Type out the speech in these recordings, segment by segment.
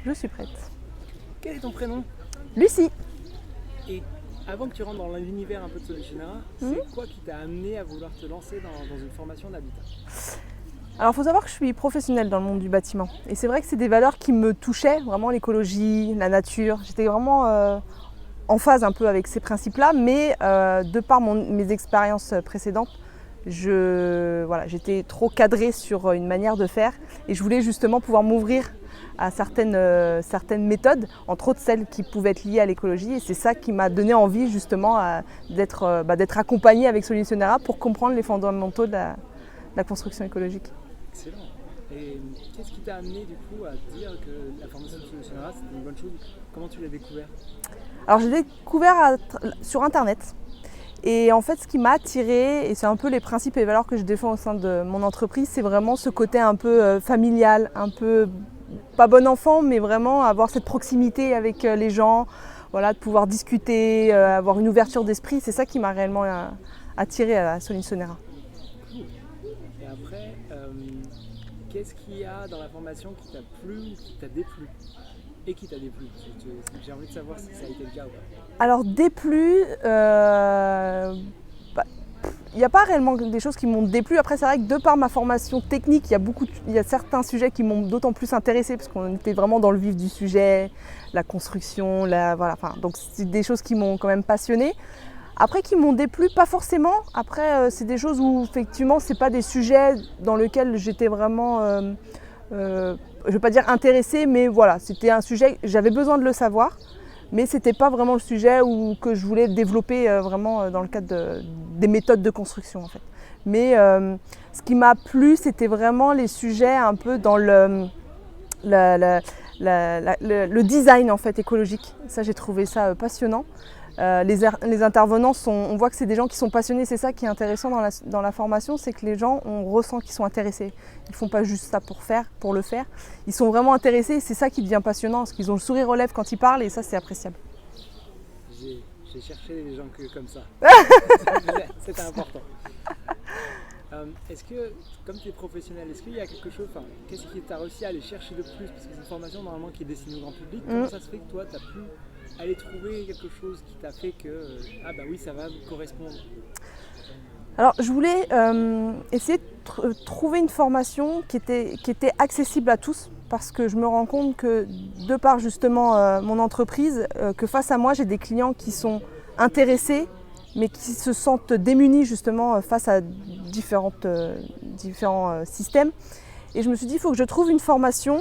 Je suis prête. Quel est ton prénom? Lucie. Et avant que tu rentres dans l'univers un peu de Solutionnera, c'est quoi qui t'a amené à vouloir te lancer dans une formation d'habitat? Alors il faut savoir que je suis professionnelle dans le monde du bâtiment. Et c'est vrai que c'est des valeurs qui me touchaient, vraiment l'écologie, la nature. J'étais vraiment en phase un peu avec ces principes-là, mais de par mes expériences précédentes, j'étais trop cadrée sur une manière de faire et je voulais justement pouvoir m'ouvrir à certaines méthodes, entre autres celles qui pouvaient être liées à l'écologie. Et c'est ça qui m'a donné envie justement d'être accompagnée avec Solutionnera pour comprendre les fondamentaux de la construction écologique. Excellent. Et qu'est-ce qui t'a amené du coup à dire que la formation de Solutionnera c'était une bonne chose? Comment tu l'as découvert? Alors j'ai découvert sur internet. Et en fait, ce qui m'a attirée, et c'est un peu les principes et valeurs que je défends au sein de mon entreprise, c'est vraiment ce côté un peu familial, un peu pas bon enfant, mais vraiment avoir cette proximité avec les gens, voilà, de pouvoir discuter, avoir une ouverture d'esprit. C'est ça qui m'a réellement attirée à Solutionnera. Cool. Et après, qu'est-ce qu'il y a dans la formation qui t'a plu ou qui t'a déplu? Et qui t'a déplu? J'ai envie de savoir si ça a été le cas ou pas. Alors déplu, il n'y a pas réellement des choses qui m'ont déplu. Après c'est vrai que de par ma formation technique, il y a certains sujets qui m'ont d'autant plus intéressée parce qu'on était vraiment dans le vif du sujet, la construction, donc c'est des choses qui m'ont quand même passionnée. Après qui m'ont déplu, pas forcément. Après c'est des choses où effectivement c'est pas des sujets dans lesquels j'étais vraiment je ne vais pas dire intéressée, mais voilà, c'était un sujet, j'avais besoin de le savoir, mais ce n'était pas vraiment le sujet que je voulais développer vraiment dans le cadre des méthodes de construction en fait. Mais ce qui m'a plu, c'était vraiment les sujets un peu dans le design en fait écologique. Ça, j'ai trouvé ça passionnant. Les intervenants, on voit que c'est des gens qui sont passionnés, c'est ça qui est intéressant dans la formation, c'est que les gens, on ressent qu'ils sont intéressés. Ils ne font pas juste ça pour le faire, ils sont vraiment intéressés et c'est ça qui devient passionnant, parce qu'ils ont le sourire aux lèvres quand ils parlent et ça c'est appréciable. J'ai cherché des gens comme ça, c'était important. Est-ce que, comme tu es professionnel, est-ce qu'il y a quelque chose, qu'est-ce qui t'a réussi à aller chercher de plus? Parce que c'est une formation normalement qui est destinée au grand public, comment ça se fait que toi tu as pu aller trouver quelque chose qui t'a fait que oui, ça va me correspondre? Alors je voulais essayer de trouver une formation qui était accessible à tous, parce que je me rends compte que de par justement mon entreprise, que face à moi j'ai des clients qui sont intéressés mais qui se sentent démunis justement face à différents systèmes. Et je me suis dit, il faut que je trouve une formation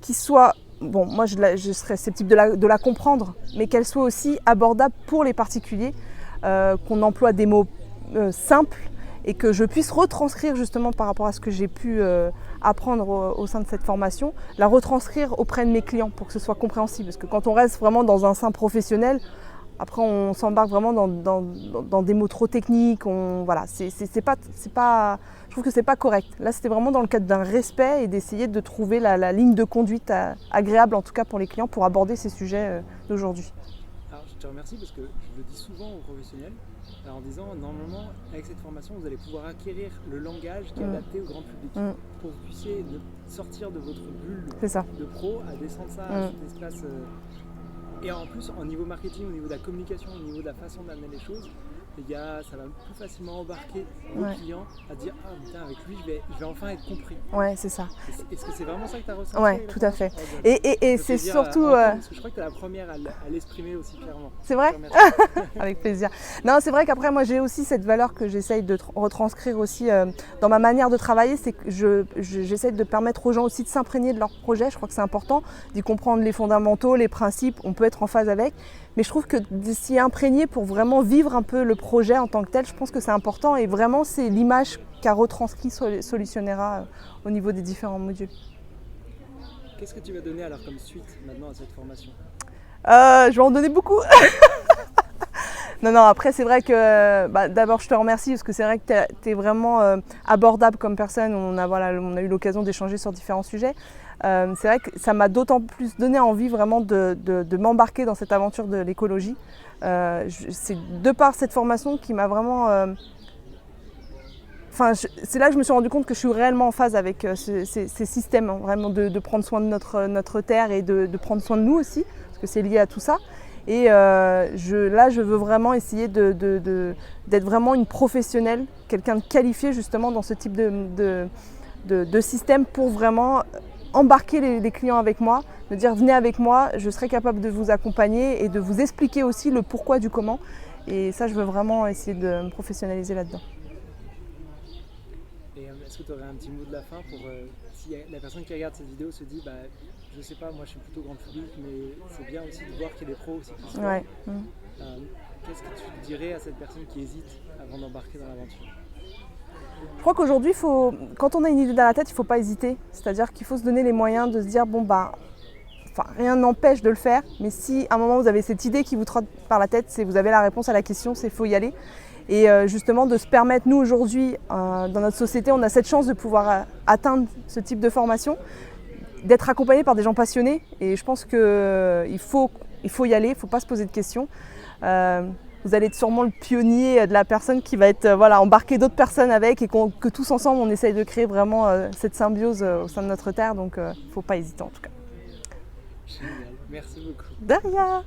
qui soit, bon, moi je serais susceptible de la comprendre, mais qu'elle soit aussi abordable pour les particuliers, qu'on emploie des mots simples et que je puisse retranscrire justement par rapport à ce que j'ai pu apprendre au sein de cette formation, la retranscrire auprès de mes clients pour que ce soit compréhensible. Parce que quand on reste vraiment dans un sein professionnel, après, on s'embarque vraiment dans des mots trop techniques. Voilà, c'est pas, je trouve que c'est pas correct. Là, c'était vraiment dans le cadre d'un respect et d'essayer de trouver la ligne de conduite agréable, en tout cas pour les clients, pour aborder ces sujets d'aujourd'hui. Alors, je te remercie parce que je le dis souvent aux professionnels en disant, normalement, avec cette formation, vous allez pouvoir acquérir le langage qui est adapté au grand public pour que vous puissiez sortir de votre bulle de pro à descendre ça à cet espace. Et en plus, au niveau marketing, au niveau de la communication, au niveau de la façon d'amener les choses, ça va plus facilement embarquer vos clients à dire « Ah putain, avec lui, je vais enfin être compris ». Ouais, c'est ça. Est-ce que c'est vraiment ça que tu as ressenti? Ouais, tout à fait. Et c'est surtout... Parce que je crois que tu es la première à l'exprimer aussi clairement. C'est vrai? Avec plaisir. Non, c'est vrai qu'après, moi, j'ai aussi cette valeur que j'essaye de retranscrire aussi dans ma manière de travailler, c'est que j'essaye de permettre aux gens aussi de s'imprégner de leur projet. Je crois que c'est important d'y comprendre les fondamentaux, les principes, on peut être en phase avec. Mais je trouve que de s'y imprégner pour vraiment vivre un peu le projet en tant que tel, je pense que c'est important et vraiment c'est l'image qu'a retranscrit Solutionnera au niveau des différents modules. Qu'est-ce que tu vas donner alors comme suite maintenant à cette formation? Je vais en donner beaucoup. Non, après c'est vrai que d'abord je te remercie parce que c'est vrai que tu es vraiment abordable comme personne. On a eu l'occasion d'échanger sur différents sujets. C'est vrai que ça m'a d'autant plus donné envie vraiment de m'embarquer dans cette aventure de l'écologie. C'est de par cette formation qui m'a vraiment c'est là que je me suis rendu compte que je suis réellement en phase avec ces systèmes, hein, vraiment de prendre soin de notre terre et de prendre soin de nous aussi, parce que c'est lié à tout ça. Et là, je veux vraiment essayer d'être vraiment une professionnelle, quelqu'un de qualifié justement dans ce type de système pour vraiment embarquer les clients avec moi, de dire venez avec moi, je serai capable de vous accompagner et de vous expliquer aussi le pourquoi du comment. Et ça, je veux vraiment essayer de me professionnaliser là-dedans. Et est-ce que tu aurais un petit mot de la fin pour si la personne qui regarde cette vidéo se dit je sais pas, moi je suis plutôt grand public, mais c'est bien aussi de voir qu'il y a des pros aussi qui se ouais. Qu'est-ce que tu dirais à cette personne qui hésite avant d'embarquer dans l'aventure? Je crois qu'aujourd'hui, quand on a une idée dans la tête, il ne faut pas hésiter. C'est-à-dire qu'il faut se donner les moyens de se dire rien n'empêche de le faire, mais si à un moment vous avez cette idée qui vous trotte par la tête, vous avez la réponse à la question, c'est faut y aller. Et justement de se permettre, nous aujourd'hui, dans notre société, on a cette chance de pouvoir atteindre ce type de formation, d'être accompagné par des gens passionnés. Et je pense qu'il faut y aller, il ne faut pas se poser de questions. Vous allez être sûrement le pionnier de la personne qui va être embarquer d'autres personnes avec et que tous ensemble on essaye de créer vraiment cette symbiose au sein de notre terre. Donc il ne faut pas hésiter en tout cas. Génial, merci beaucoup. De rien.